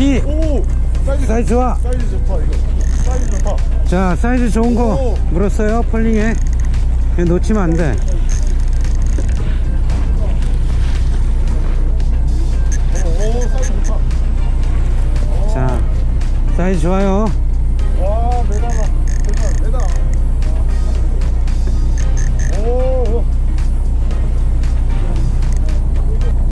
이. 오! 사이즈 좋아. 사이즈 좋다, 이거. 사이즈 좋다. 자, 사이즈 좋은 거 오. 물었어요. 펄링에. 그냥 놓치면 안 돼. 오, 사이즈 좋다. 자, 사이즈 좋아요.